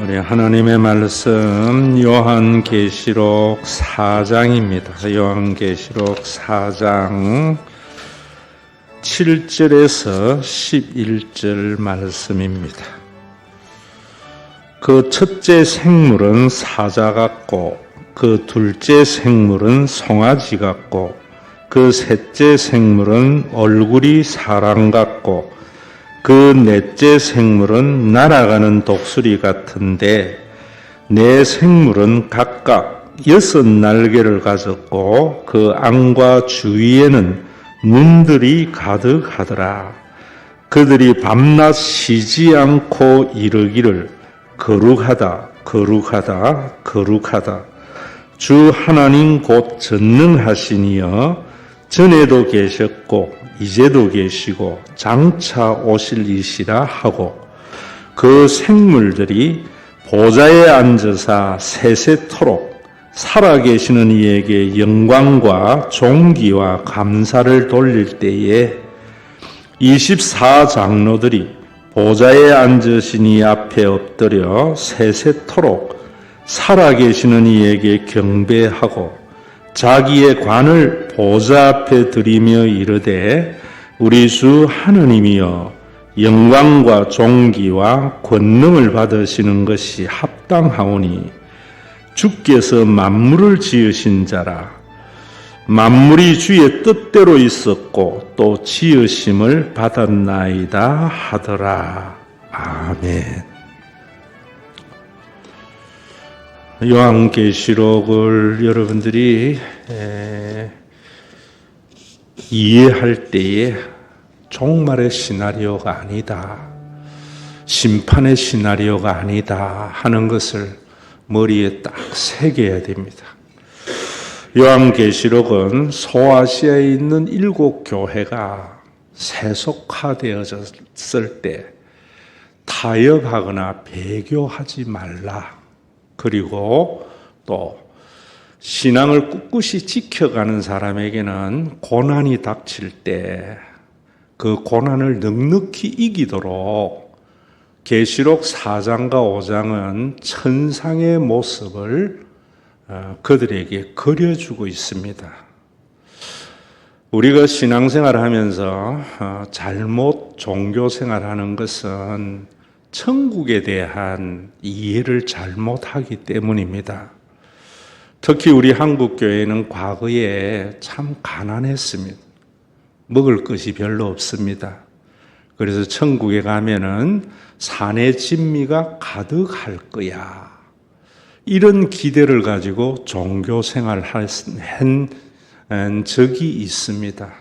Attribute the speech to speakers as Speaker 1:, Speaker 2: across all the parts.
Speaker 1: 우리 하나님의 말씀 요한계시록 4장입니다. 요한계시록 4장 7절에서 11절 말씀입니다. 그 첫째 생물은 사자 같고 그 둘째 생물은 송아지 같고 그 셋째 생물은 얼굴이 사람 같고 그 넷째 생물은 날아가는 독수리 같은데 네 생물은 각각 6 날개를 가졌고 그 안과 주위에는 눈들이 가득하더라. 그들이 밤낮 쉬지 않고 이르기를 거룩하다 거룩하다 거룩하다 주 하나님 곧 전능하시니여 전에도 계셨고 이제도 계시고 장차 오실 이시라 하고 그 생물들이 보좌에 앉으사 세세토록 살아계시는 이에게 영광과 존귀와 감사를 돌릴 때에 24장로들이 보좌에 앉으신 이 앞에 엎드려 세세토록 살아계시는 이에게 경배하고 자기의 관을 보좌 앞에 드리며 이르되 우리 주 하느님이여 영광과 존귀와 권능을 받으시는 것이 합당하오니 주께서 만물을 지으신 자라. 만물이 주의 뜻대로 있었고 또 지으심을 받았나이다 하더라. 아멘. 요한계시록을 여러분들이 이해할 때에 종말의 시나리오가 아니다, 심판의 시나리오가 아니다 하는 것을 머리에 딱 새겨야 됩니다. 요한계시록은 소아시아에 있는 7 교회가 세속화되어졌을 때 타협하거나 배교하지 말라. 그리고 또 신앙을 꿋꿋이 지켜가는 사람에게는 고난이 닥칠 때 그 고난을 넉넉히 이기도록 계시록 4장과 5장은 천상의 모습을 그들에게 그려주고 있습니다. 우리가 신앙생활을 하면서 잘못 종교생활하는 것은 천국에 대한 이해를 잘못하기 때문입니다. 특히 우리 한국교회는 과거에 참 가난했습니다. 먹을 것이 별로 없습니다. 그래서 천국에 가면은 산의 진미가 가득할 거야. 이런 기대를 가지고 종교생활을 한 적이 있습니다.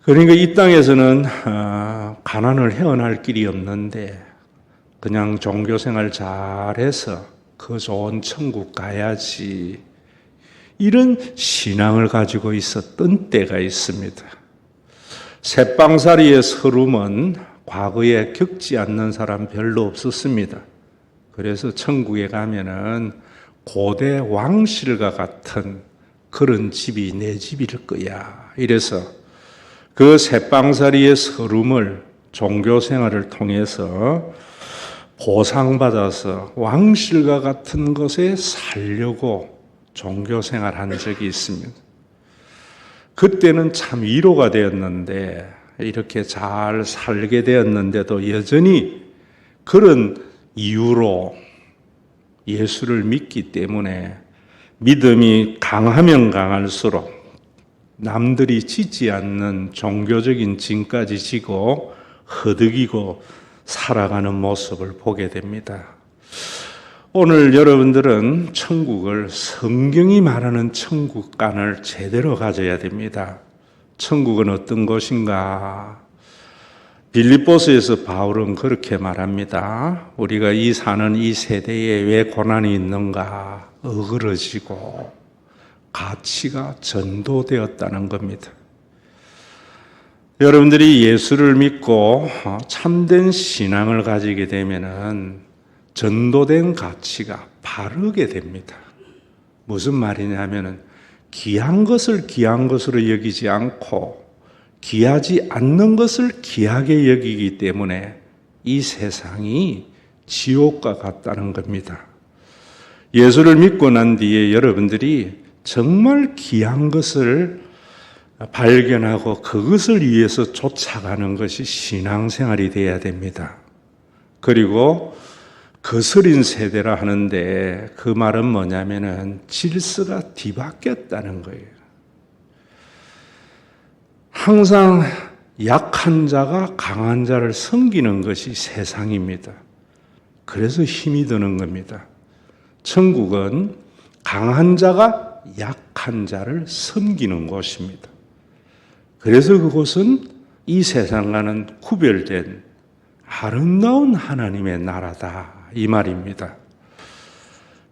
Speaker 1: 그러니까 이 땅에서는 가난을 헤어날 길이 없는데 그냥 종교생활 잘해서 그 좋은 천국 가야지, 이런 신앙을 가지고 있었던 때가 있습니다. 셋방살이의 서름은 과거에 겪지 않는 사람 별로 없었습니다. 그래서 천국에 가면은 고대 왕실과 같은 그런 집이 내 집일 거야. 이래서 그 셋방살이의 서름을 종교생활을 통해서 보상받아서 왕실과 같은 것에 살려고 종교생활한 적이 있습니다. 그때는 참 위로가 되었는데, 이렇게 잘 살게 되었는데도 여전히 그런 이유로 예수를 믿기 때문에 믿음이 강하면 강할수록 남들이 지지 않는 종교적인 짐까지 지고 허덕이고 살아가는 모습을 보게 됩니다. 오늘 여러분들은 천국을 성경이 말하는 천국관을 제대로 가져야 됩니다. 천국은 어떤 곳인가? 빌립보서에서 바울은 그렇게 말합니다. 우리가 사는 이 세대에 왜 고난이 있는가? 어그러지고 가치가 전도되었다는 겁니다. 여러분들이 예수를 믿고 참된 신앙을 가지게 되면은 전도된 가치가 바르게 됩니다. 무슨 말이냐면은 귀한 것을 귀한 것으로 여기지 않고 귀하지 않는 것을 귀하게 여기기 때문에 이 세상이 지옥과 같다는 겁니다. 예수를 믿고 난 뒤에 여러분들이 정말 귀한 것을 발견하고 그것을 위해서 쫓아가는 것이 신앙생활이 되어야 됩니다. 그리고 거스린 세대라 하는데 그 말은 뭐냐면은 질서가 뒤바뀌었다는 거예요. 항상 약한 자가 강한 자를 섬기는 것이 세상입니다. 그래서 힘이 드는 겁니다. 천국은 강한 자가 약한 자를 섬기는 곳입니다. 그래서 그곳은 이 세상과는 구별된 아름다운 하나님의 나라다 이 말입니다.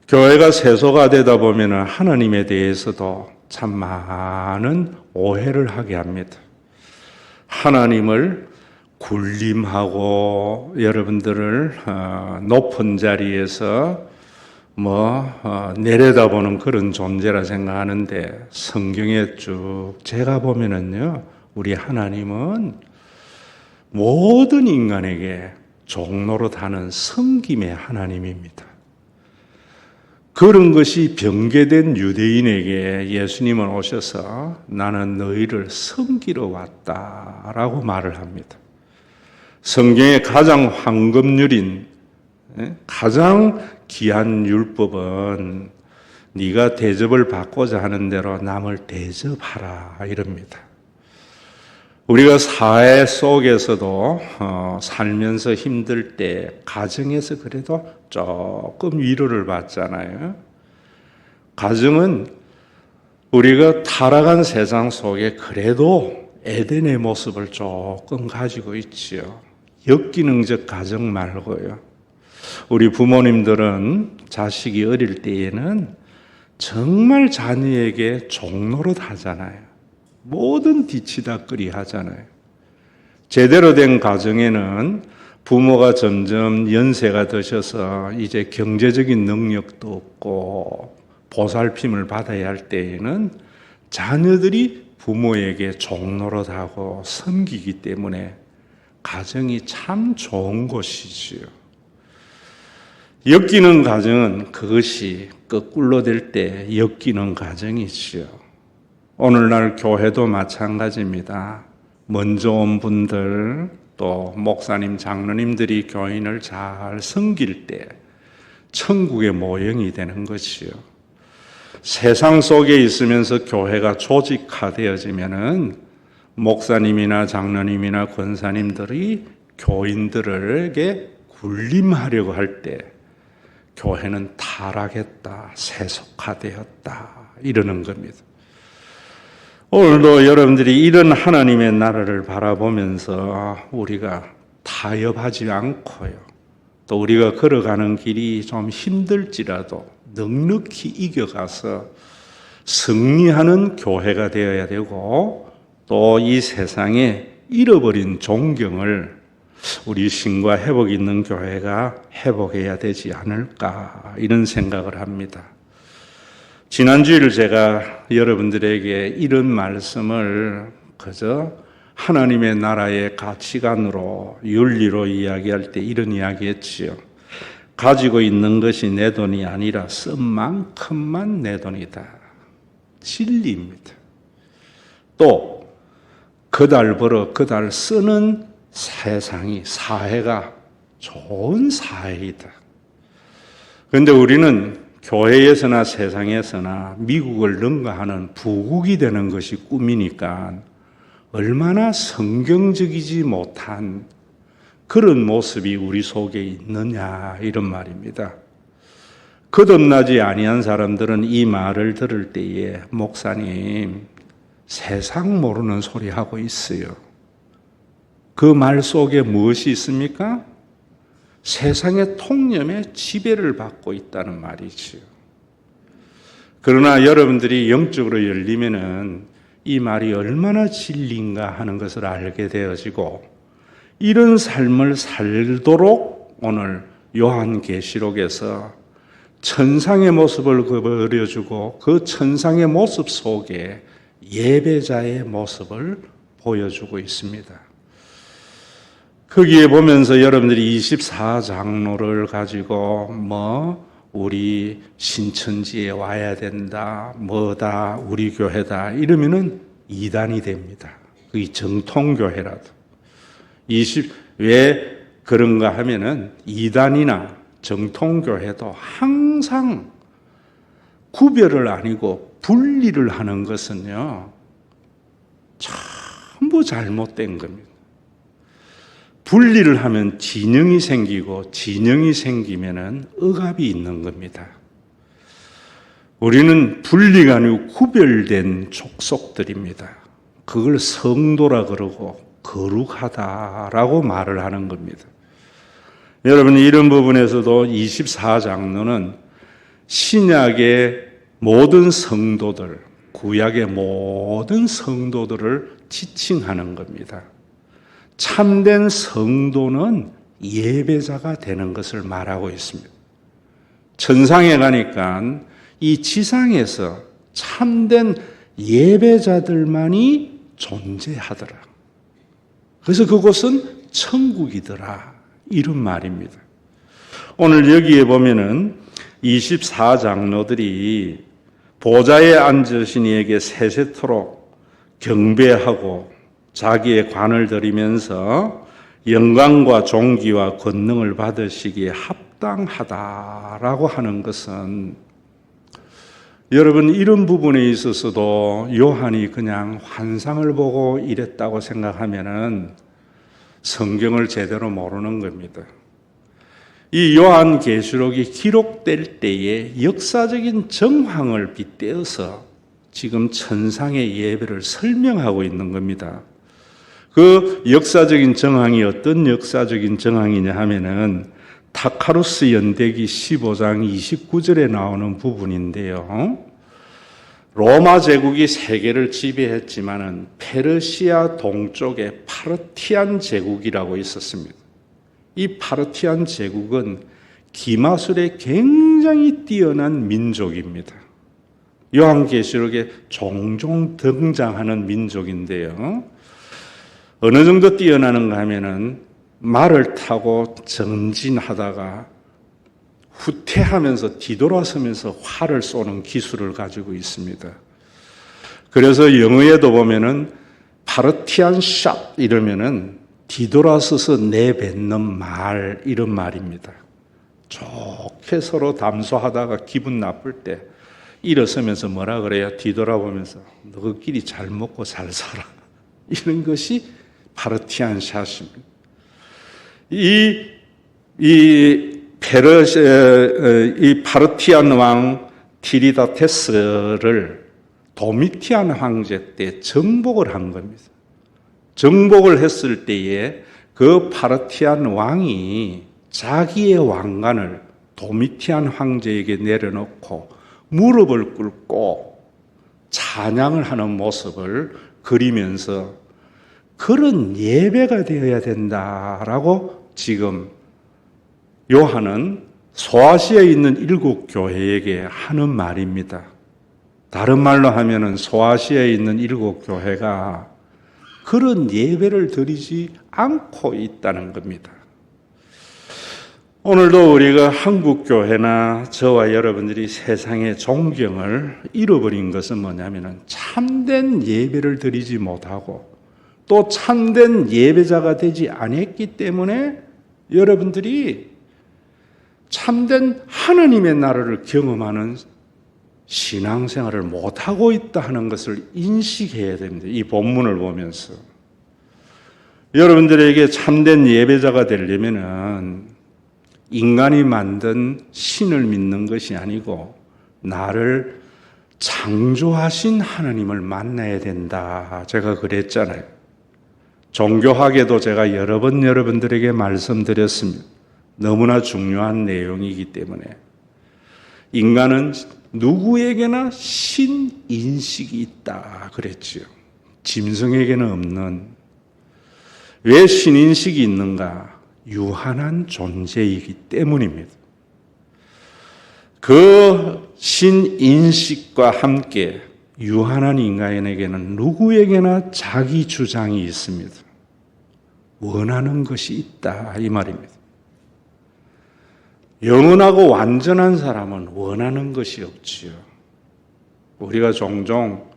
Speaker 1: 교회가 세속화되다 보면 하나님에 대해서도 참 많은 오해를 하게 합니다. 하나님을 군림하고 여러분들을 높은 자리에서 내려다보는 그런 존재라 생각하는데 성경에 쭉 제가 보면은요, 우리 하나님은 모든 인간에게 종로로 다는 섬김의 하나님입니다. 그런 것이 병개된 유대인에게 예수님은 오셔서 나는 너희를 섬기러 왔다라고 말을 합니다. 성경의 가장 황금률인 가장 귀한 율법은 네가 대접을 받고자 하는 대로 남을 대접하라 이럽니다. 우리가 사회 속에서도 살면서 힘들 때 가정에서 그래도 조금 위로를 받잖아요. 가정은 우리가 타락한 세상 속에 그래도 에덴의 모습을 조금 가지고 있지요. 역기능적 가정 말고요. 우리 부모님들은 자식이 어릴 때에는 정말 자녀에게 종노릇 하잖아요. 모든 뒤치다꺼리 하잖아요. 제대로 된 가정에는 부모가 점점 연세가 드셔서 이제 경제적인 능력도 없고 보살핌을 받아야 할 때에는 자녀들이 부모에게 종노릇하고 섬기기 때문에 가정이 참 좋은 곳이지요. 엮이는 가정은 그것이 거꾸로 될 때 엮이는 가정이지요. 오늘날 교회도 마찬가지입니다. 먼저 온 분들 또 목사님, 장로님들이 교인을 잘 섬길 때 천국의 모형이 되는 것이요. 세상 속에 있으면서 교회가 조직화되어지면은 목사님이나 장로님이나 권사님들이 교인들에게 군림하려고 할 때 교회는 타락했다, 세속화되었다 이러는 겁니다. 오늘도 여러분들이 이런 하나님의 나라를 바라보면서 우리가 타협하지 않고요. 또 우리가 걸어가는 길이 좀 힘들지라도 넉넉히 이겨가서 승리하는 교회가 되어야 되고 또 이 세상에 잃어버린 존경을 우리 신과 회복 있는 교회가 회복해야 되지 않을까 이런 생각을 합니다. 지난주일 제가 여러분들에게 이런 말씀을 그저 하나님의 나라의 가치관으로 윤리로 이야기할 때 이런 이야기했지요. 가지고 있는 것이 내 돈이 아니라 쓴 만큼만 내 돈이다. 진리입니다. 또 그달 벌어 그달 쓰는 세상이 사회가 좋은 사회이다. 그런데 우리는 교회에서나 세상에서나 미국을 능가하는 부국이 되는 것이 꿈이니까 얼마나 성경적이지 못한 그런 모습이 우리 속에 있느냐 이런 말입니다. 거듭나지 아니한 사람들은 이 말을 들을 때에 목사님 세상 모르는 소리 하고 있어요. 그 말 속에 무엇이 있습니까? 세상의 통념에 지배를 받고 있다는 말이지요. 그러나 여러분들이 영적으로 열리면은 이 말이 얼마나 진리인가 하는 것을 알게 되어지고 이런 삶을 살도록 오늘 요한계시록에서 천상의 모습을 그려주고 그 천상의 모습 속에 예배자의 모습을 보여주고 있습니다. 거기에 보면서 여러분들이 24장로를 가지고 우리 신천지에 와야 된다, 뭐다, 우리 교회다 이러면은 이단이 됩니다. 그게 정통교회라도. 왜 그런가 하면은 이단이나 정통교회도 항상 구별을 아니고 분리를 하는 것은요, 전부 잘못된 겁니다. 분리를 하면 진영이 생기고 진영이 생기면은 억압이 있는 겁니다. 우리는 분리가 아니고 구별된 족속들입니다. 그걸 성도라 그러고 거룩하다라고 말을 하는 겁니다. 여러분, 이런 부분에서도 24장로는 신약의 모든 성도들, 구약의 모든 성도들을 지칭하는 겁니다. 참된 성도는 예배자가 되는 것을 말하고 있습니다. 천상에 가니까 이 지상에서 참된 예배자들만이 존재하더라. 그래서 그곳은 천국이더라. 이런 말입니다. 오늘 여기에 보면은 24장로들이 보좌에 앉으신 이에게 세세토록 경배하고 자기의 관을 드리면서 영광과 존귀와 권능을 받으시기에 합당하다라고 하는 것은, 여러분, 이런 부분에 있어서도 요한이 그냥 환상을 보고 이랬다고 생각하면은 성경을 제대로 모르는 겁니다. 이 요한계시록이 기록될 때의 역사적인 정황을 빗대어서 지금 천상의 예배를 설명하고 있는 겁니다. 그 역사적인 정황이 어떤 역사적인 정황이냐 하면은 타카루스 연대기 15장 29절에 나오는 부분인데요. 로마 제국이 세계를 지배했지만은 페르시아 동쪽에 파르티안 제국이라고 있었습니다. 이 파르티안 제국은 기마술에 굉장히 뛰어난 민족입니다. 요한계시록에 종종 등장하는 민족인데요. 어느 정도 뛰어나는가 하면은 말을 타고 전진하다가 후퇴하면서 뒤돌아서면서 활을 쏘는 기술을 가지고 있습니다. 그래서 영어에도 보면은 파르티안 샷 이러면은 뒤돌아서서 내뱉는 말, 이런 말입니다. 좋게 서로 담소하다가 기분 나쁠 때 일어서면서 뭐라 그래요? 뒤돌아보면서 너희끼리 잘 먹고 잘 살아. 이런 것이 파르티안 샷입니다. 이 파르티안 왕 티리다테스를 도미티안 황제 때 정복을 한 겁니다. 정복을 했을 때에 그 파르티안 왕이 자기의 왕관을 도미티안 황제에게 내려놓고 무릎을 꿇고 찬양을 하는 모습을 그리면서 그런 예배가 되어야 된다라고 지금 요한은 소아시아에 있는 7 교회에게 하는 말입니다. 다른 말로 하면은 소아시아에 있는 7 교회가 그런 예배를 드리지 않고 있다는 겁니다. 오늘도 우리가 한국교회나 저와 여러분들이 세상의 존경을 잃어버린 것은 뭐냐면은 참된 예배를 드리지 못하고 또 참된 예배자가 되지 않았기 때문에 여러분들이 참된 하나님의 나라를 경험하는 신앙생활을 못하고 있다 하는 것을 인식해야 됩니다. 이 본문을 보면서. 여러분들에게 참된 예배자가 되려면은 인간이 만든 신을 믿는 것이 아니고 나를 창조하신 하나님을 만나야 된다. 제가 그랬잖아요. 종교학에도 제가 여러 번 여러분들에게 말씀드렸습니다. 너무나 중요한 내용이기 때문에. 인간은 누구에게나 신인식이 있다 그랬지요. 짐승에게는 없는. 왜 신인식이 있는가? 유한한 존재이기 때문입니다. 그 신인식과 함께 유한한 인간에게는 누구에게나 자기 주장이 있습니다. 원하는 것이 있다 이 말입니다. 영원하고 완전한 사람은 원하는 것이 없지요. 우리가 종종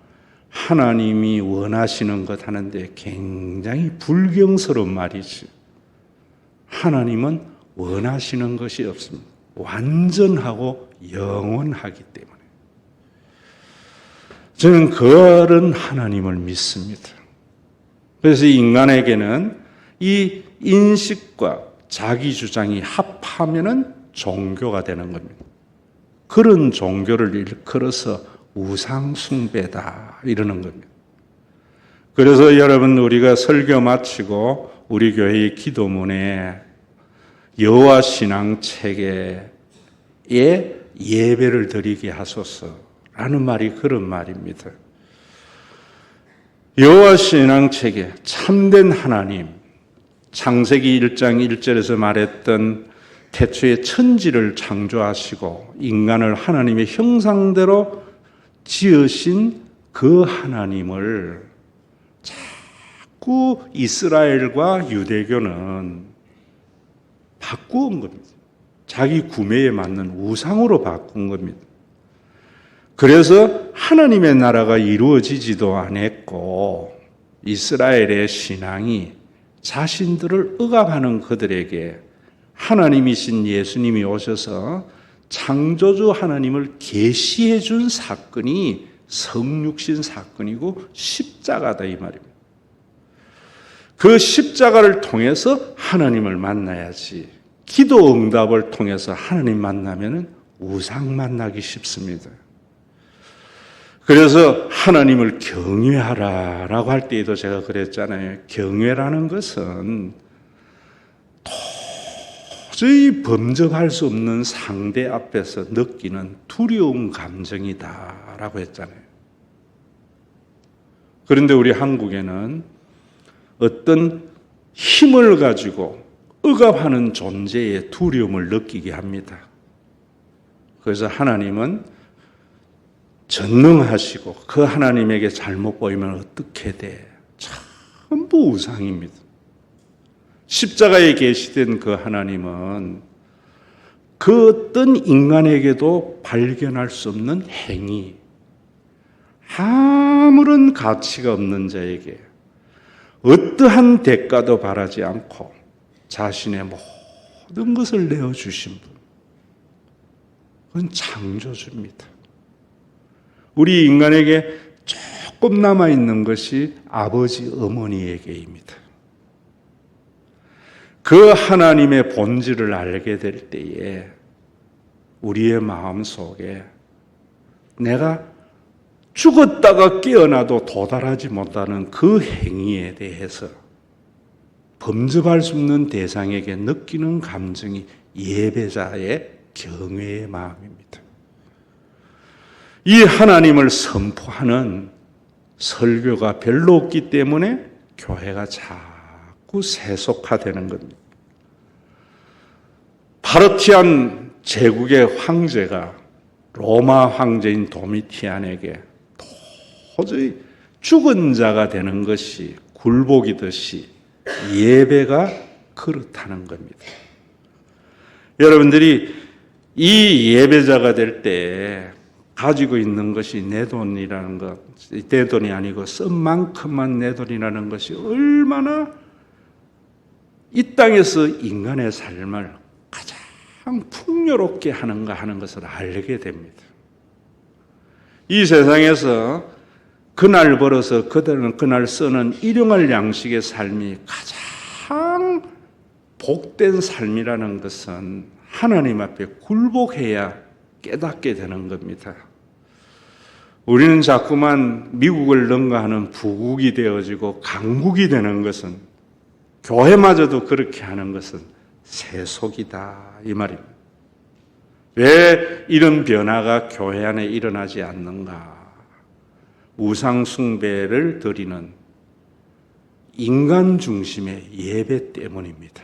Speaker 1: 하나님이 원하시는 것 하는데 굉장히 불경스러운 말이지. 하나님은 원하시는 것이 없습니다. 완전하고 영원하기 때문에. 저는 그런 하나님을 믿습니다. 그래서 인간에게는 이 인식과 자기 주장이 합하면은 종교가 되는 겁니다. 그런 종교를 일컬어서 우상숭배다 이러는 겁니다. 그래서 여러분 우리가 설교 마치고 우리 교회의 기도문에 여호와 신앙 체계에 예배를 드리게 하소서라는 말이 그런 말입니다. 여호와 신앙 체계, 참된 하나님, 창세기 1장 1절에서 말했던 태초에 천지를 창조하시고 인간을 하나님의 형상대로 지으신 그 하나님을 자꾸 이스라엘과 유대교는 바꾸은 겁니다. 자기 구매에 맞는 우상으로 바꾼 겁니다. 그래서 하나님의 나라가 이루어지지도 않았고 이스라엘의 신앙이 자신들을 억압하는 그들에게 하나님이신 예수님이 오셔서 창조주 하나님을 계시해 준 사건이 성육신 사건이고 십자가다 이 말입니다. 그 십자가를 통해서 하나님을 만나야지. 기도 응답을 통해서 하나님 만나면 우상 만나기 쉽습니다. 그래서 하나님을 경외하라라고 할 때에도 제가 그랬잖아요. 경외라는 것은 도저히 범접할 수 없는 상대 앞에서 느끼는 두려운 감정이다라고 했잖아요. 그런데 우리 한국에는 어떤 힘을 가지고 억압하는 존재의 두려움을 느끼게 합니다. 그래서 하나님은 전능하시고 그 하나님에게 잘못 보이면 어떻게 돼? 전부 우상입니다. 십자가에 계시된 그 하나님은 그 어떤 인간에게도 발견할 수 없는 행위, 아무런 가치가 없는 자에게 어떠한 대가도 바라지 않고 자신의 모든 것을 내어주신 분. 그건 창조주입니다. 우리 인간에게 조금 남아있는 것이 아버지, 어머니에게입니다. 그 하나님의 본질을 알게 될 때에 우리의 마음 속에 내가 죽었다가 깨어나도 도달하지 못하는 그 행위에 대해서 범접할 수 없는 대상에게 느끼는 감정이 예배자의 경외의 마음입니다. 이 하나님을 선포하는 설교가 별로 없기 때문에 교회가 자꾸 세속화되는 겁니다. 파르티안 제국의 황제가 로마 황제인 도미티안에게 도저히 죽은 자가 되는 것이 굴복이듯이 예배가 그렇다는 겁니다. 여러분들이 이 예배자가 될 때 가지고 있는 것이 내 돈이라는 것, 내 돈이 아니고 쓴 만큼만 내 돈이라는 것이 얼마나 이 땅에서 인간의 삶을 가장 풍요롭게 하는가 하는 것을 알게 됩니다. 이 세상에서 그날 벌어서 그들은 그날 쓰는 일용할 양식의 삶이 가장 복된 삶이라는 것은 하나님 앞에 굴복해야 깨닫게 되는 겁니다. 우리는 자꾸만 미국을 능가하는 부국이 되어지고 강국이 되는 것은 교회마저도 그렇게 하는 것은 세속이다 이 말입니다. 왜 이런 변화가 교회 안에 일어나지 않는가? 우상 숭배를 드리는 인간 중심의 예배 때문입니다.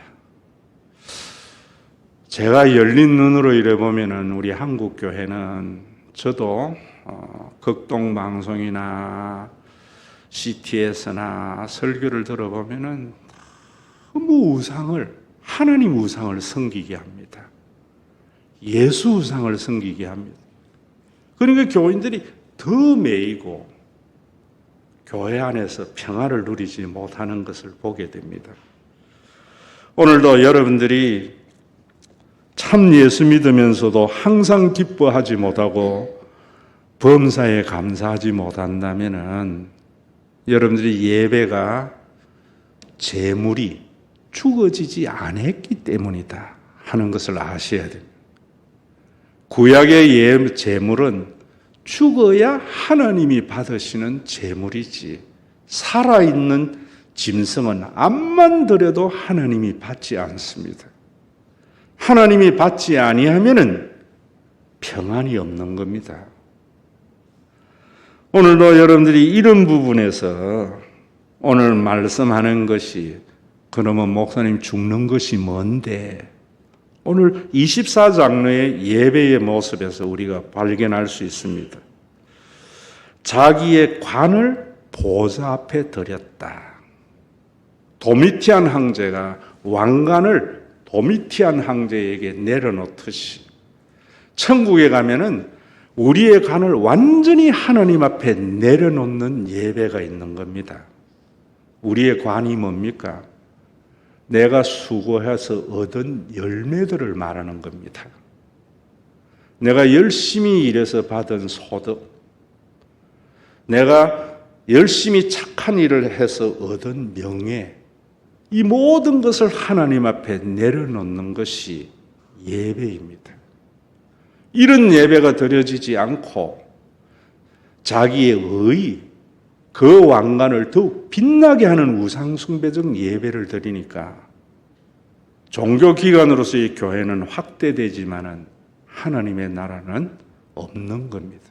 Speaker 1: 제가 열린 눈으로 이래보면은 우리 한국 교회는 저도 극동 방송이나 CT에서나 설교를 들어보면은 우상을, 하나님 우상을 섬기게 합니다. 예수 우상을 섬기게 합니다. 그러니까 교인들이 더 매이고 교회 안에서 평화를 누리지 못하는 것을 보게 됩니다. 오늘도 여러분들이 참 예수 믿으면서도 항상 기뻐하지 못하고 범사에 감사하지 못한다면은 여러분들이 예배가 재물이 죽어지지 않았기 때문이다 하는 것을 아셔야 됩니다. 구약의 재물은 죽어야 하나님이 받으시는 재물이지 살아있는 짐승은 암만 들여도 하나님이 받지 않습니다. 하나님이 받지 아니하면은 평안이 없는 겁니다. 오늘도 여러분들이 이런 부분에서 오늘 말씀하는 것이 그러면 목사님 죽는 것이 뭔데? 오늘 24장로의 예배의 모습에서 우리가 발견할 수 있습니다. 자기의 관을 보좌 앞에 드렸다. 도미티안 황제가 왕관을 도미티안 황제에게 내려놓듯이 천국에 가면은 우리의 관을 완전히 하나님 앞에 내려놓는 예배가 있는 겁니다. 우리의 관이 뭡니까? 내가 수고해서 얻은 열매들을 말하는 겁니다. 내가 열심히 일해서 받은 소득, 내가 열심히 착한 일을 해서 얻은 명예, 이 모든 것을 하나님 앞에 내려놓는 것이 예배입니다. 이런 예배가 드려지지 않고 자기의 의, 그 왕관을 더욱 빛나게 하는 우상숭배적 예배를 드리니까 종교기관으로서의 교회는 확대되지만은 하나님의 나라는 없는 겁니다.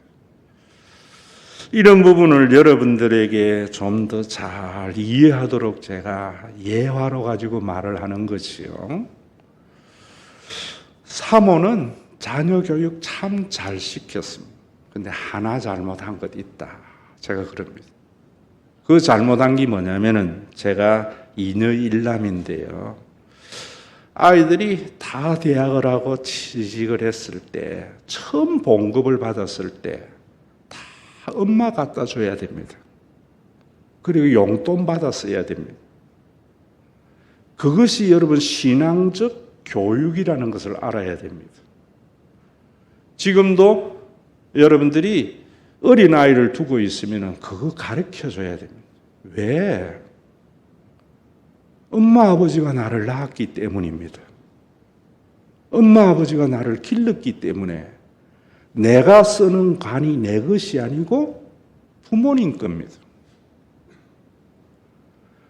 Speaker 1: 이런 부분을 여러분들에게 좀 더 잘 이해하도록 제가 예화로 가지고 말을 하는 것이요. 사모는 자녀 교육 참 잘 시켰습니다. 근데 하나 잘못한 것 있다. 제가 그럽니다. 그 잘못한 게 뭐냐면은 제가 이녀 일남인데요. 아이들이 다 대학을 하고 취직을 했을 때 처음 봉급을 받았을 때 다 엄마 갖다 줘야 됩니다. 그리고 용돈 받아 써야 됩니다. 그것이 여러분 신앙적 교육이라는 것을 알아야 됩니다. 지금도 여러분들이 어린아이를 두고 있으면 그거 가르쳐줘야 됩니다. 왜? 엄마 아버지가 나를 낳았기 때문입니다. 엄마 아버지가 나를 길렀기 때문에 내가 쓰는 관이 내 것이 아니고 부모님 겁니다.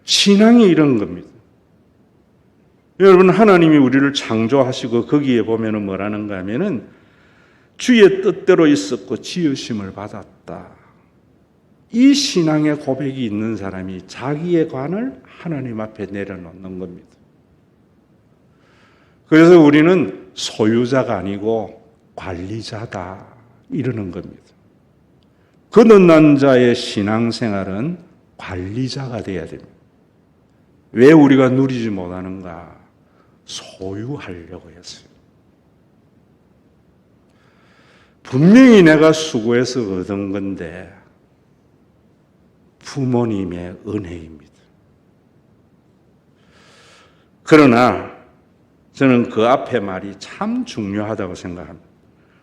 Speaker 1: 신앙이 이런 겁니다. 여러분 하나님이 우리를 창조하시고 거기에 보면은 뭐라는가 하면은 주의 뜻대로 있었고 지으심을 받았다. 이 신앙의 고백이 있는 사람이 자기의 관을 하나님 앞에 내려놓는 겁니다. 그래서 우리는 소유자가 아니고 관리자다 이러는 겁니다. 거듭난 자의 신앙생활은 관리자가 돼야 됩니다. 왜 우리가 누리지 못하는가? 소유하려고 했어요. 분명히 내가 수고해서 얻은 건데 부모님의 은혜입니다. 그러나 저는 그 앞에 말이 참 중요하다고 생각합니다.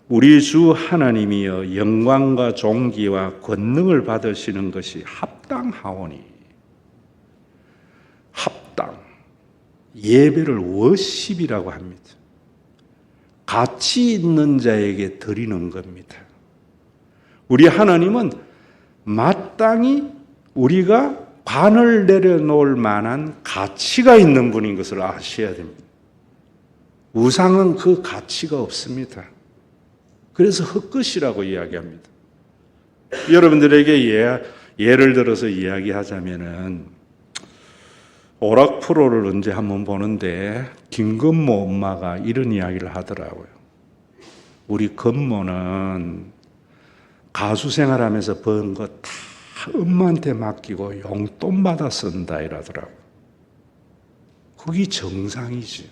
Speaker 1: 우리 주 하나님이여 영광과 존귀와 권능을 받으시는 것이 합당하오니 합당 예배를 워십이라고 합니다. 가치 있는 자에게 드리는 겁니다. 우리 하나님은 마땅히 우리가 관을 내려놓을 만한 가치가 있는 분인 것을 아셔야 됩니다. 우상은 그 가치가 없습니다. 그래서 헛것이라고 이야기합니다. 여러분들에게 예를 들어서 이야기하자면은 오락 프로를 언제 한번 보는데 김건모 엄마가 이런 이야기를 하더라고요. 우리 건모는 가수 생활하면서 번 거 다 엄마한테 맡기고 용돈 받아 쓴다 이러더라고요. 그게 정상이죠.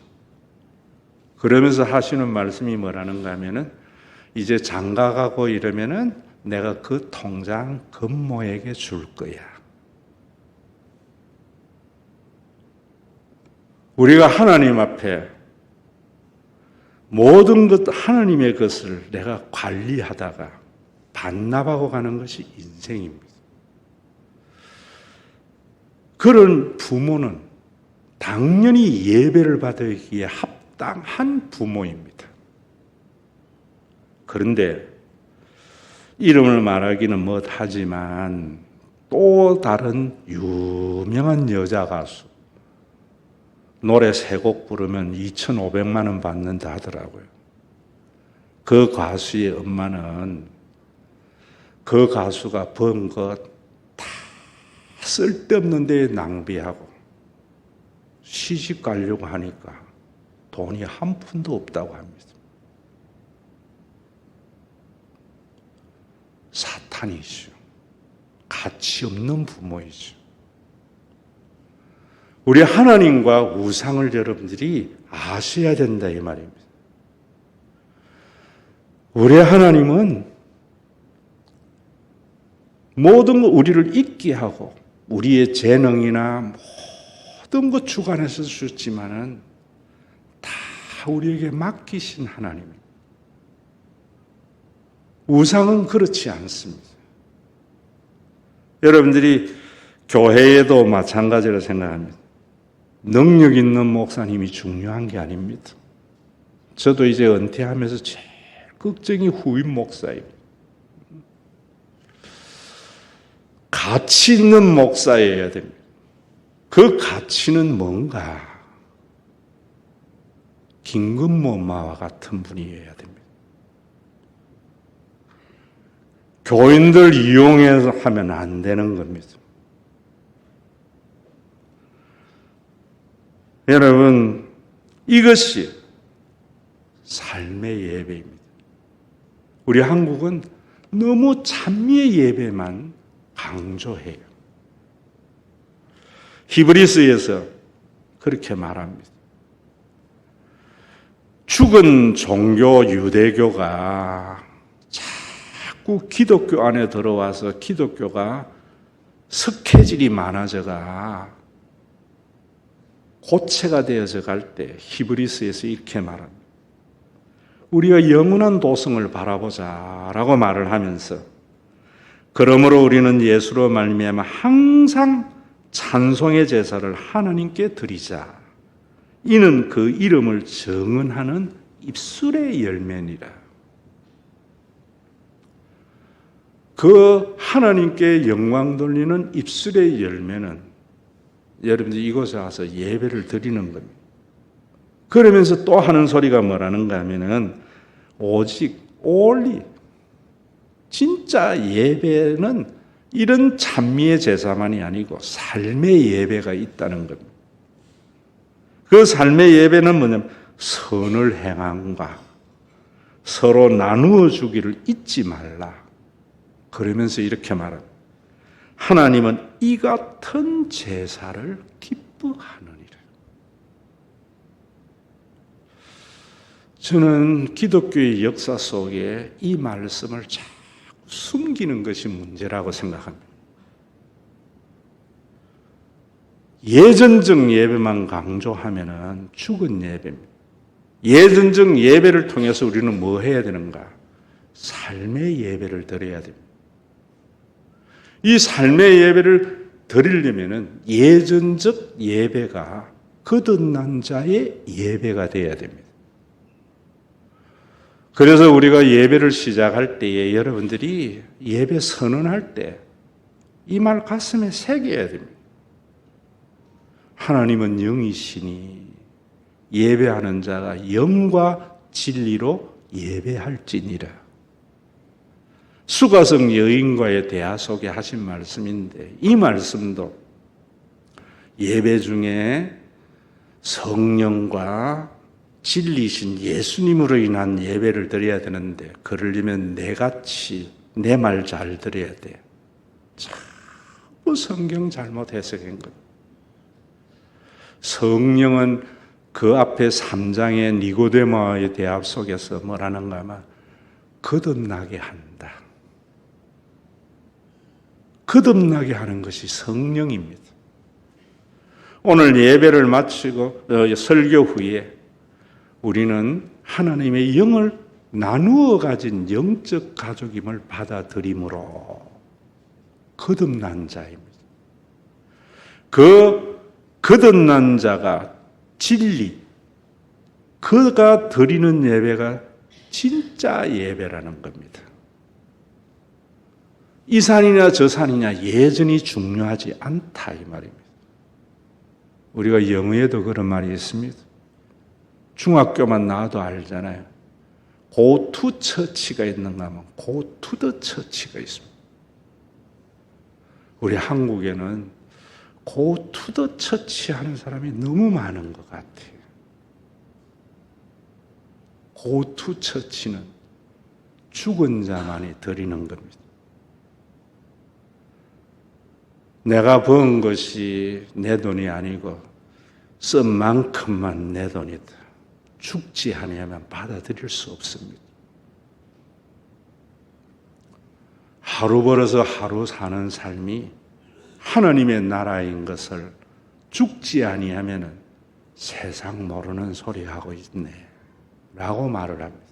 Speaker 1: 그러면서 하시는 말씀이 뭐라는가 하면은 이제 장가가고 이러면은 내가 그 통장 건모에게 줄 거야. 우리가 하나님 앞에 모든 것 하나님의 것을 내가 관리하다가 반납하고 가는 것이 인생입니다. 그런 부모는 당연히 예배를 받기에 합당한 부모입니다. 그런데 이름을 말하기는 못하지만 또 다른 유명한 여자 가수 노래 3곡 부르면 2,500만 원 받는다 하더라고요. 그 가수의 엄마는 그 가수가 번 것 다 쓸데없는 데에 낭비하고 시집 가려고 하니까 돈이 한 푼도 없다고 합니다. 사탄이죠. 가치 없는 부모이죠. 우리 하나님과 우상을 여러분들이 아셔야 된다 이 말입니다. 우리 하나님은 모든 것 우리를 잊게 하고 우리의 재능이나 모든 것 주관해서 주셨지만은 다 우리에게 맡기신 하나님입니다. 우상은 그렇지 않습니다. 여러분들이 교회에도 마찬가지로 생각합니다. 능력 있는 목사님이 중요한 게 아닙니다. 저도 이제 은퇴하면서 제일 걱정이 후임 목사예요. 가치 있는 목사여야 됩니다. 그 가치는 뭔가? 김건모 엄마와 같은 분이어야 됩니다. 교인들 이용해서 하면 안 되는 겁니다. 여러분, 이것이 삶의 예배입니다. 우리 한국은 너무 찬미의 예배만 강조해요. 히브리서에서 그렇게 말합니다. 죽은 종교 유대교가 자꾸 기독교 안에 들어와서 기독교가 석회질이 많아져가 고체가 되어져 갈 때 히브리서에서 이렇게 말합니다. 우리가 영원한 도성을 바라보자라고 말을 하면서 그러므로 우리는 예수로 말미암아 항상 찬송의 제사를 하나님께 드리자. 이는 그 이름을 정언하는 입술의 열매니라. 그 하나님께 영광 돌리는 입술의 열매는 여러분들 이곳에 와서 예배를 드리는 겁니다. 그러면서 또 하는 소리가 뭐라는가 하면은 오직 only 진짜 예배는 이런 찬미의 제사만이 아니고 삶의 예배가 있다는 겁니다. 그 삶의 예배는 뭐냐면 선을 행함과 서로 나누어 주기를 잊지 말라. 그러면서 이렇게 말합니다. 하나님은 이 같은 제사를 기뻐하느니라. 저는 기독교의 역사 속에 이 말씀을 자꾸 숨기는 것이 문제라고 생각합니다. 예전적 예배만 강조하면은 죽은 예배입니다. 예전적 예배를 통해서 우리는 뭐 해야 되는가? 삶의 예배를 드려야 됩니다. 이 삶의 예배를 드리려면은 예전적 예배가 거듭난 자의 예배가 되어야 됩니다. 그래서 우리가 예배를 시작할 때에 여러분들이 예배 선언할 때 이 말 가슴에 새겨야 됩니다. 하나님은 영이시니 예배하는 자가 영과 진리로 예배할지니라. 수가성 여인과의 대화 속에 하신 말씀인데 이 말씀도 예배 중에 성령과 진리신 예수님으로 인한 예배를 드려야 되는데 그러려면 내같이 내 말 잘 들어야 돼요. 자꾸 성경 잘못 해석한 것. 성령은 그 앞에 3장의 니고데모의 대합 속에서 뭐라는가 하면 거듭나게 한다. 거듭나게 하는 것이 성령입니다. 오늘 예배를 마치고 설교 후에 우리는 하나님의 영을 나누어 가진 영적 가족임을 받아들이므로 거듭난 자입니다. 그 거듭난 자가 진리, 그가 드리는 예배가 진짜 예배라는 겁니다. 이 산이냐 저 산이냐 예전이 중요하지 않다 이 말입니다. 우리가 영어에도 그런 말이 있습니다. 중학교만 나와도 알잖아요. Go to church가 있는가 하면 Go to the church가 있습니다. 우리 한국에는 Go to the church 하는 사람이 너무 많은 것 같아요. Go to church는 죽은 자만이 드리는 겁니다. 내가 번 것이 내 돈이 아니고 쓴 만큼만 내 돈이다. 죽지 아니하면 받아들일 수 없습니다. 하루 벌어서 하루 사는 삶이 하나님의 나라인 것을 죽지 아니하면 세상 모르는 소리 하고 있네 라고 말을 합니다.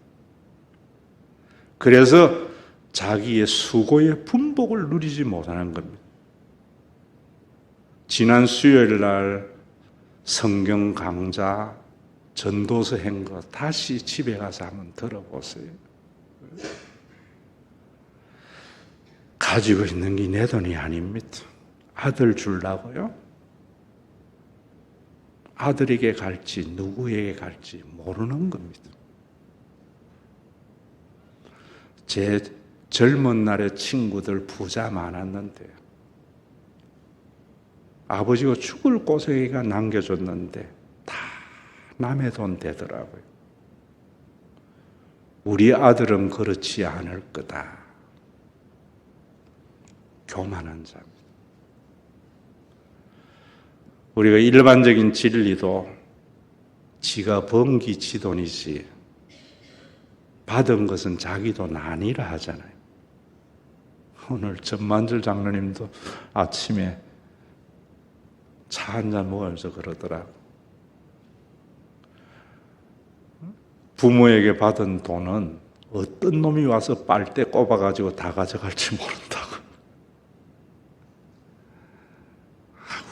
Speaker 1: 그래서 자기의 수고의 분복을 누리지 못하는 겁니다. 지난 수요일 날 성경 강좌 전도서 한 거 다시 집에 가서 한번 들어보세요. 가지고 있는 게 내 돈이 아닙니다. 아들 주려고요? 아들에게 갈지 누구에게 갈지 모르는 겁니다. 제 젊은 날의 친구들 부자 많았는데 아버지가 죽을 고생이가 남겨줬는데 다 남의 돈 되더라고요. 우리 아들은 그렇지 않을 거다. 교만한 자입니다. 우리가 일반적인 진리도 지가 번 게 지 돈이지 받은 것은 자기 돈 아니라 하잖아요. 오늘 전만절 장로님도 아침에 차 한잔 먹으면서 그러더라고. 부모에게 받은 돈은 어떤 놈이 와서 빨대 꼽아가지고 다 가져갈지 모른다고.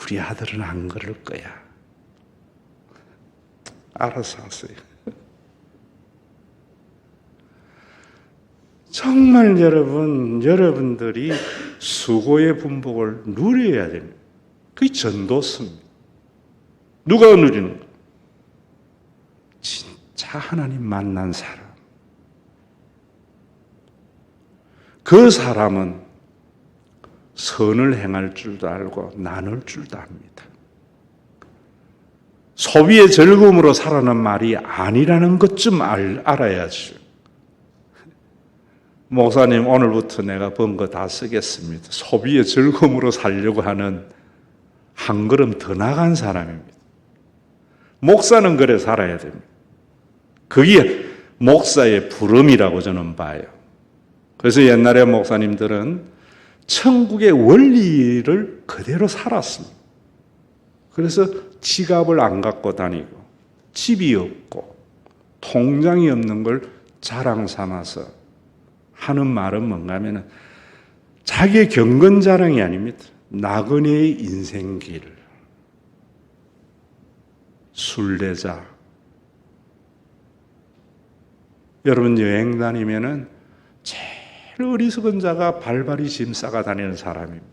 Speaker 1: 우리 아들은 안 그럴 거야. 알아서 하세요. 정말 여러분들이 수고의 분복을 누려야 됩니다. 그게 전도서입니다. 누가 누리는 거? 진짜 하나님 만난 사람. 그 사람은 선을 행할 줄도 알고 나눌 줄도 압니다. 소비의 즐거움으로 살아는 말이 아니라는 것 좀 알아야죠. 목사님 오늘부터 내가 번 거 다 쓰겠습니다. 소비의 즐거움으로 살려고 하는 한 걸음 더 나간 사람입니다. 목사는 그래 살아야 됩니다. 그게 목사의 부름이라고 저는 봐요. 그래서 옛날에 목사님들은 천국의 원리를 그대로 살았습니다. 그래서 지갑을 안 갖고 다니고 집이 없고 통장이 없는 걸 자랑 삼아서 하는 말은 뭔가 하면 자기의 경건 자랑이 아닙니다. 나그네의 인생길, 순례자. 여러분 여행 다니면은 제일 어리석은 자가 발발이 짐 싸가 다니는 사람입니다.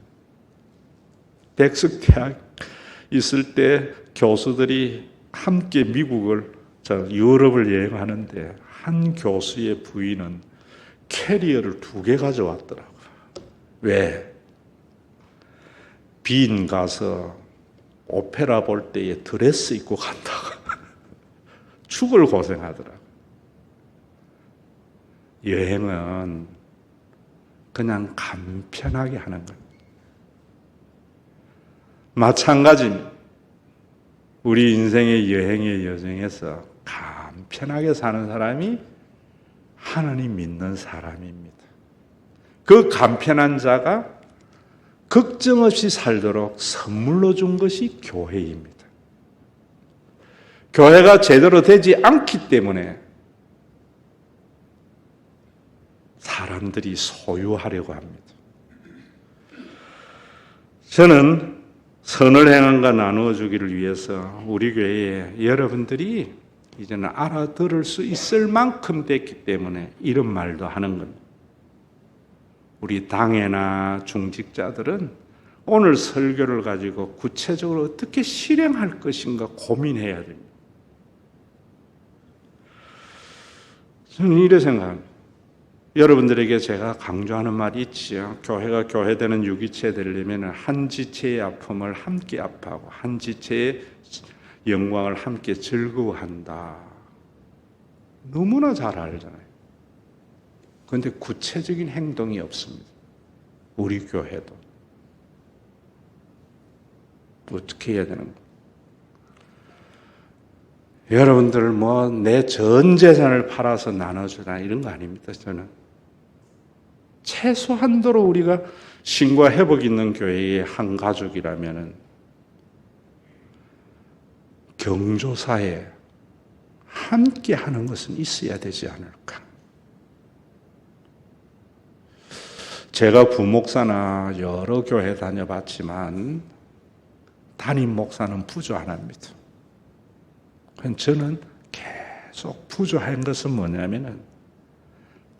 Speaker 1: 백석대학 있을 때 교수들이 함께 미국을, 유럽을 여행하는데 한 교수의 부인은 캐리어를 2개 가져왔더라고요. 왜? 빈 가서 오페라 볼 때에 드레스 입고 간다고. 죽을 고생하더라고요. 여행은 그냥 간편하게 하는 겁니다. 마찬가지입니다. 우리 인생의 여행의 여정에서 간편하게 사는 사람이 하나님 믿는 사람입니다. 그 간편한 자가 걱정 없이 살도록 선물로 준 것이 교회입니다. 교회가 제대로 되지 않기 때문에 사람들이 소유하려고 합니다. 저는 선을 행함과 나누어 주기를 위해서 우리 교회에 여러분들이 이제는 알아들을 수 있을 만큼 됐기 때문에 이런 말도 하는 겁니다. 우리 당회나 중직자들은 오늘 설교를 가지고 구체적으로 어떻게 실행할 것인가 고민해야 됩니다. 저는 이래 생각합니다. 여러분들에게 제가 강조하는 말이 있지요. 교회가 교회되는 유기체 되려면 한 지체의 아픔을 함께 아파하고 한 지체의 영광을 함께 즐거워한다. 너무나 잘 알잖아요. 그런데 구체적인 행동이 없습니다. 우리 교회도. 어떻게 해야 되는 거예요? 여러분들 내 전 재산을 팔아서 나눠주라 이런 거 아닙니다. 저는 최소한도로 우리가 신과 회복 있는 교회의 한 가족이라면은 경조사에 함께 하는 것은 있어야 되지 않을까. 제가 부목사나 여러 교회 다녀봤지만 담임 목사는 부조 안 합니다. 저는 계속 부조한 것은 뭐냐면은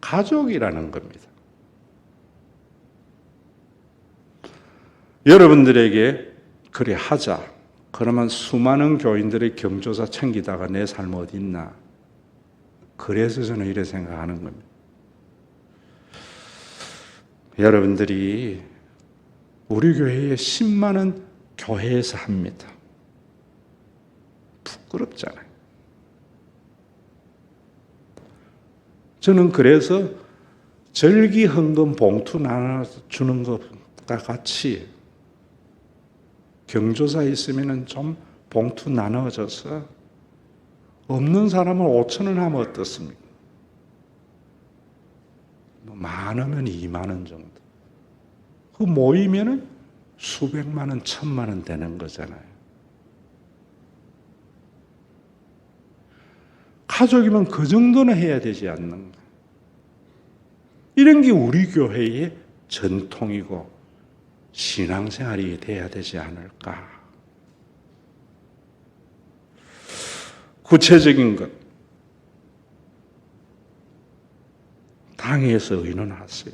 Speaker 1: 가족이라는 겁니다. 여러분들에게 그래 하자. 그러면 수많은 교인들의 경조사 챙기다가 내 삶 어디 있나? 그래서 저는 이렇게 생각하는 겁니다. 여러분들이 우리 교회에 10만원 교회에서 합니다. 부끄럽잖아요. 저는 그래서 절기 헌금 봉투 나눠주는 것과 같이 경조사 있으면 좀 봉투 나눠줘서 없는 사람은 5,000원 하면 어떻습니까? 많으면 2만 원 정도. 그 모이면은 수백만 원, 1,000만 원 되는 거잖아요. 가족이면 그 정도는 해야 되지 않는가. 이런 게 우리 교회의 전통이고 신앙생활이 돼야 되지 않을까. 구체적인 것. 당에서 의논하세요.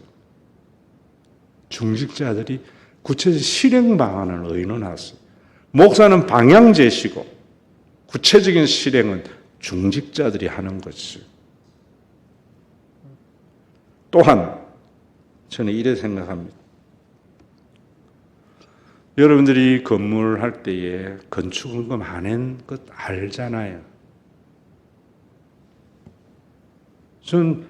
Speaker 1: 중직자들이 구체적 실행 방안을 의논하세요. 목사는 방향 제시고 구체적인 실행은 중직자들이 하는 것이죠. 또한 저는 이래 생각합니다. 여러분들이 건물할 때에 건축원금 안 낸 것 알잖아요. 전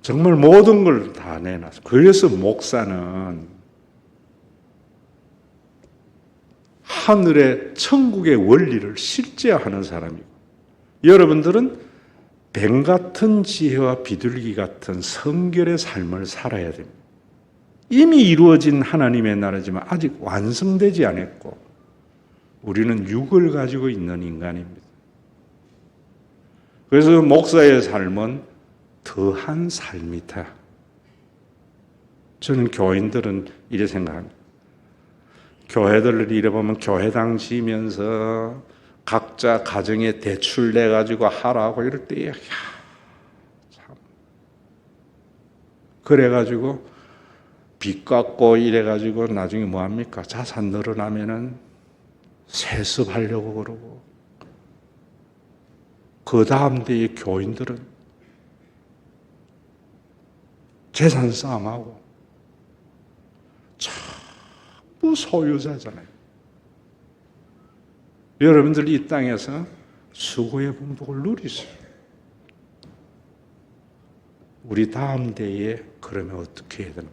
Speaker 1: 정말 모든 걸 다 내놨어요. 그래서 목사는 하늘의 천국의 원리를 실제화하는 사람이고, 여러분들은 뱀 같은 지혜와 비둘기 같은 성결의 삶을 살아야 됩니다. 이미 이루어진 하나님의 나라지만 아직 완성되지 않았고 우리는 육을 가지고 있는 인간입니다. 그래서 목사의 삶은 더한 삶이다. 저는 교인들은 이래 생각합니다. 교회들을 잃어보면 교회당 지면서 각자 가정에 대출 내가지고 하라고 이럴 때, 참. 그래가지고 빚 갚고 이래가지고 나중에 뭐합니까? 자산 늘어나면은 세습하려고 그러고, 그 다음 때의 교인들은 재산 싸움하고 전부 소유자잖아요. 여러분들 이 땅에서 수고의 봉독을 누리세요. 우리 다음 대에 그러면 어떻게 해야 되나?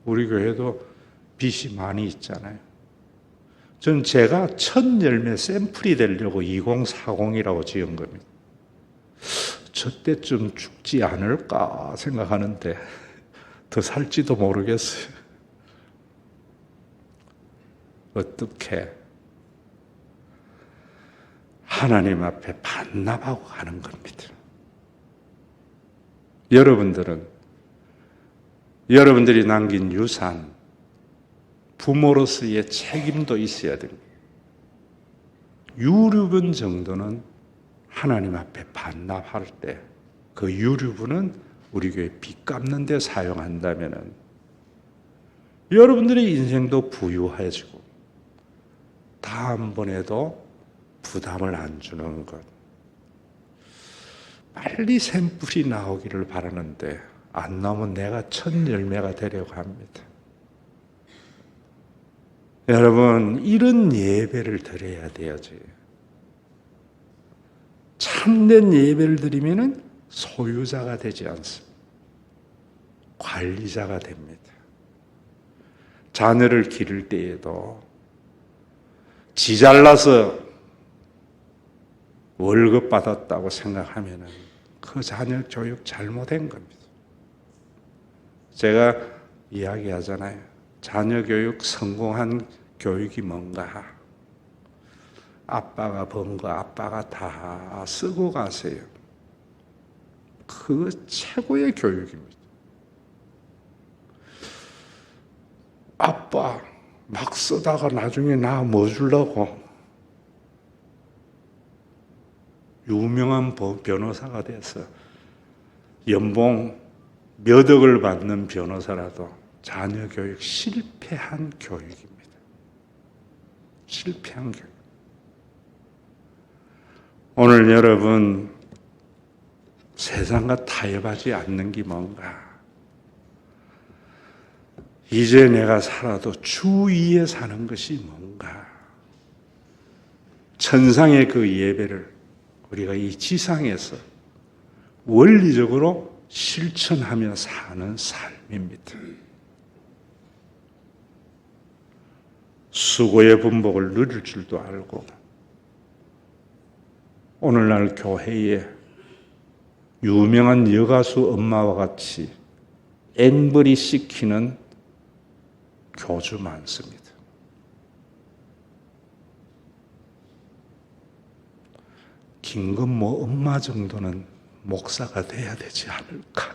Speaker 1: 우리 교회도 빚이 많이 있잖아요. 저는 제가 첫 열매 샘플이 되려고 2040이라고 지은 겁니다. 저때쯤 죽지 않을까 생각하는데 더 살지도 모르겠어요. 어떻게 하나님 앞에 반납하고 가는 겁니다. 여러분들이 남긴 유산, 부모로서의 책임도 있어야 됩니다. 유류분 정도는 하나님 앞에 반납할 때 그 유류분은 우리 교회 빚 갚는 데 사용한다면 여러분들의 인생도 부유해지고 다음번에도 부담을 안 주는 것. 빨리 샘플이 나오기를 바라는데 안 나오면 내가 첫 열매가 되려고 합니다. 여러분, 이런 예배를 드려야 되지. 참된 예배를 드리면 소유자가 되지 않습니다. 관리자가 됩니다. 자녀를 기를 때에도 지 잘나서 월급 받았다고 생각하면 그 자녀 교육 잘못된 겁니다. 제가 이야기하잖아요. 자녀 교육 성공한 교육이 뭔가? 아빠가 번 거 아빠가 다 쓰고 가세요. 그거 최고의 교육입니다. 아빠 막 쓰다가 나중에 나 뭐 주려고? 유명한 변호사가 돼서 연봉 몇 억을 받는 변호사라도 자녀 교육 실패한 교육입니다. 실패한 교육. 오늘 여러분 세상과 타협하지 않는 게 뭔가? 이제 내가 살아도 주 위에 사는 것이 뭔가? 천상의 그 예배를 우리가 이 지상에서 원리적으로 실천하며 사는 삶입니다. 수고의 분복을 누릴 줄도 알고 오늘날 교회에 유명한 여가수 엄마와 같이 앵벌이 시키는 교주 많습니다. 김건모 엄마 정도는 목사가 돼야 되지 않을까?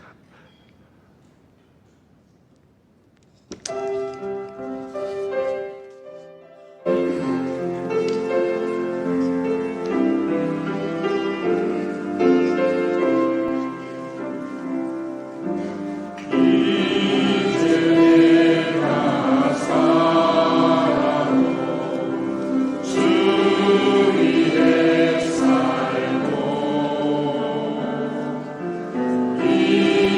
Speaker 2: 이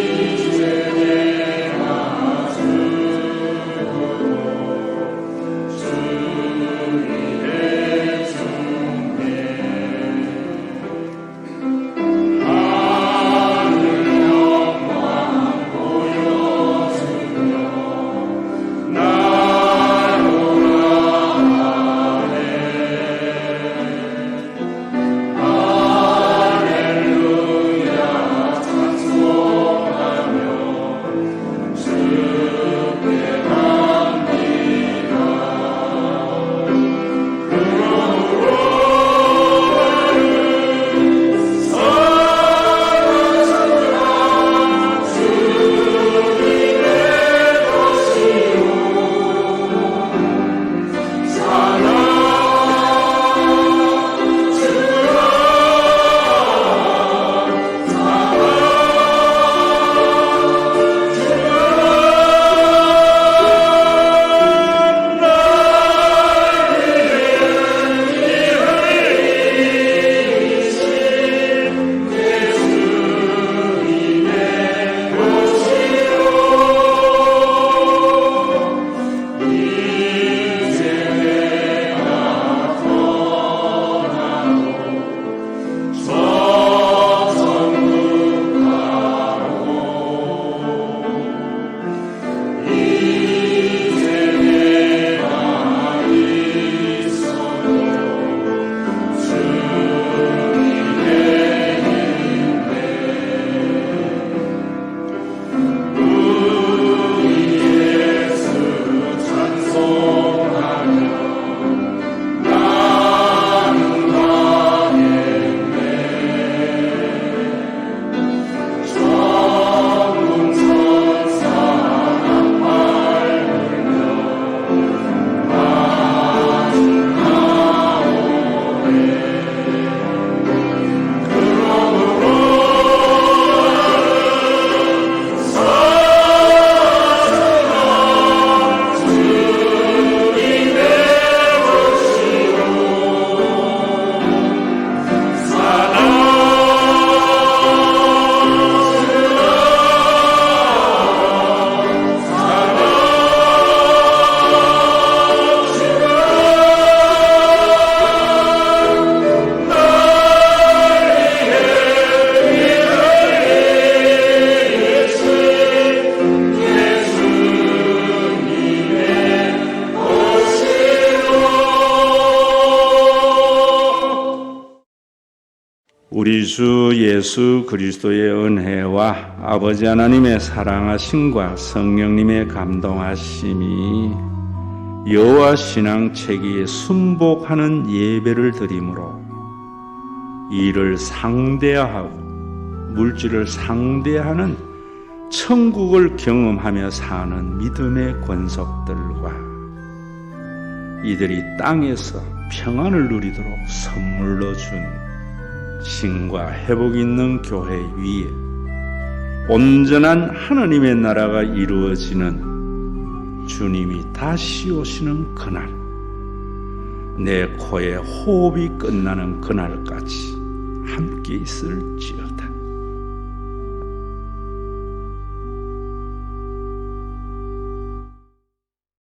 Speaker 1: 우리 주 예수 그리스도의 은혜와 아버지 하나님의 사랑하심과 성령님의 감동하심이 여호와 신앙 체계에 순복하는 예배를 드림으로 이를 상대하고 물질을 상대하는 천국을 경험하며 사는 믿음의 권속들과 이들이 땅에서 평안을 누리도록 선물로 준 신과 회복 있는 교회 위에 온전한 하나님의 나라가 이루어지는 주님이 다시 오시는 그날, 내 코에 호흡이 끝나는 그날까지 함께 있을지어다.